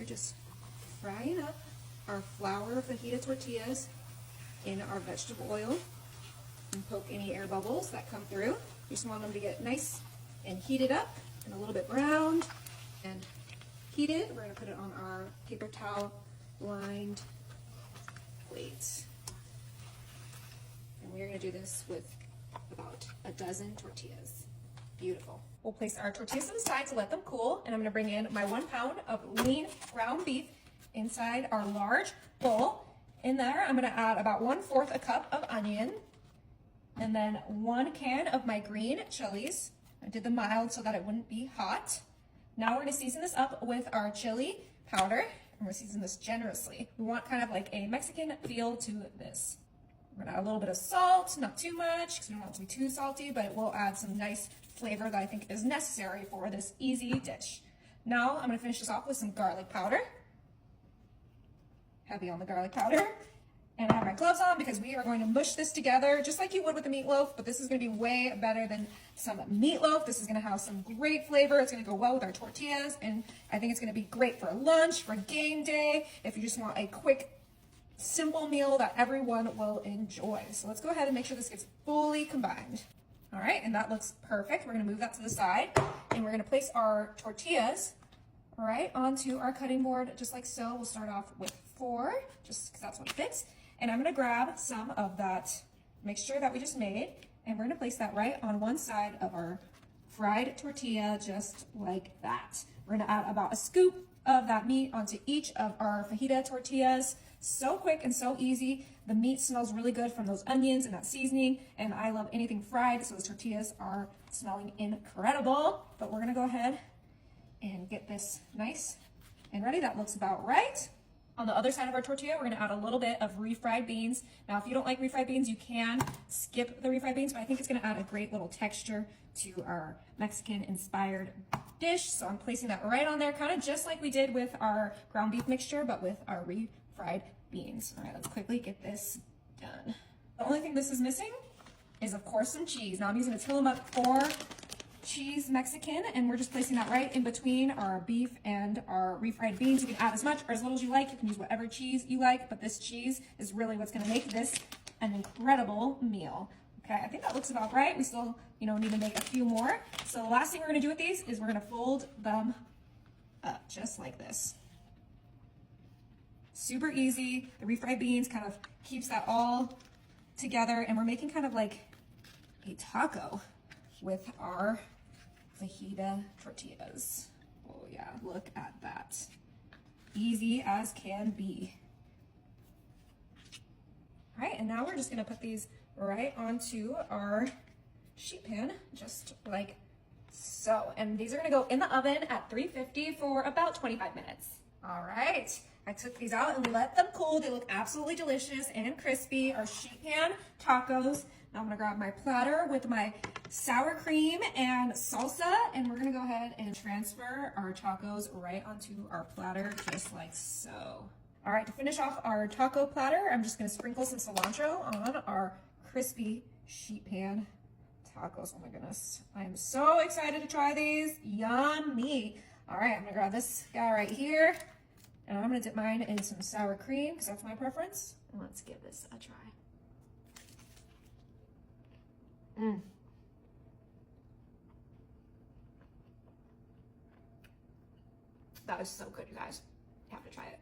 just frying up our flour fajita tortillas in our vegetable oil and poke any air bubbles that come through. You just want them to get nice and heated up and a little bit browned and heated. We're going to put it on our paper towel lined plate. And we're going to do this with about a dozen tortillas. Beautiful. We'll place our tortillas to the side to let them cool, and I'm going to bring in my 1 pound of lean ground beef inside our large bowl. In there, I'm going to add about 1/4 a cup of onion, and then 1 can of my green chilies. I did the mild so that it wouldn't be hot. Now we're going to season this up with our chili powder, and we're seasoning this generously. We want kind of like a Mexican feel to this. We're going to add a little bit of salt, not too much because we don't want it to be too salty, but it will add some nice flavor that I think is necessary for this easy dish. Now I'm going to finish this off with some garlic powder. Heavy on the garlic powder. And I have my gloves on because we are going to mush this together just like you would with a meatloaf, but this is going to be way better than some meatloaf. This is going to have some great flavor. It's going to go well with our tortillas, and I think it's going to be great for lunch, for game day, if you just want a quick, simple meal that everyone will enjoy. So let's go ahead and make sure this gets fully combined. All right, and that looks perfect. We're going to move that to the side, and we're going to place our tortillas right onto our cutting board just like so. We'll start off with 4, just because that's what fits. And I'm going to grab some of that mixture that we just made, and we're going to place that right on one side of our fried tortilla, just like that. We're going to add about a scoop of that meat onto each of our fajita tortillas. So quick and so easy. The meat smells really good from those onions and that seasoning, and I love anything fried, so those tortillas are smelling incredible. But we're going to go ahead and get this nice and ready. That looks about right. On the other side of our tortilla, we're going to add a little bit of refried beans. Now, if you don't like refried beans, you can skip the refried beans, but I think it's going to add a great little texture to our Mexican-inspired dish. So I'm placing that right on there, kind of just like we did with our ground beef mixture, but with our refried beans. All right, let's quickly get this done. The only thing this is missing is, of course, some cheese. Now, I'm using a Tillamook 4 cheese Mexican, and we're just placing that right in between our beef and our refried beans. You can add as much or as little as you like. You can use whatever cheese you like, but this cheese is really what's going to make this an incredible meal. Okay, I think that looks about right. We still, need to make a few more. So the last thing we're going to do with these is we're going to fold them up just like this. Super easy. The refried beans kind of keeps that all together, and we're making kind of like a taco with our fajita tortillas. Oh yeah, look at that. Easy as can be. All right, and now we're just gonna put these right onto our sheet pan, just like so. And these are gonna go in the oven at 350 for about 25 minutes. All right, I took these out and we let them cool. They look absolutely delicious and crispy. Our sheet pan tacos. Now I'm gonna grab my platter with my sour cream and salsa, and we're gonna go ahead and transfer our tacos right onto our platter, just like so. All right, to finish off our taco platter, I'm just gonna sprinkle some cilantro on our crispy sheet pan tacos. Oh my goodness, I am so excited to try these. Yummy. All right, I'm gonna grab this guy right here, and I'm gonna dip mine in some sour cream, because that's my preference. And let's give this a try. That was so good, you guys. You have to try it.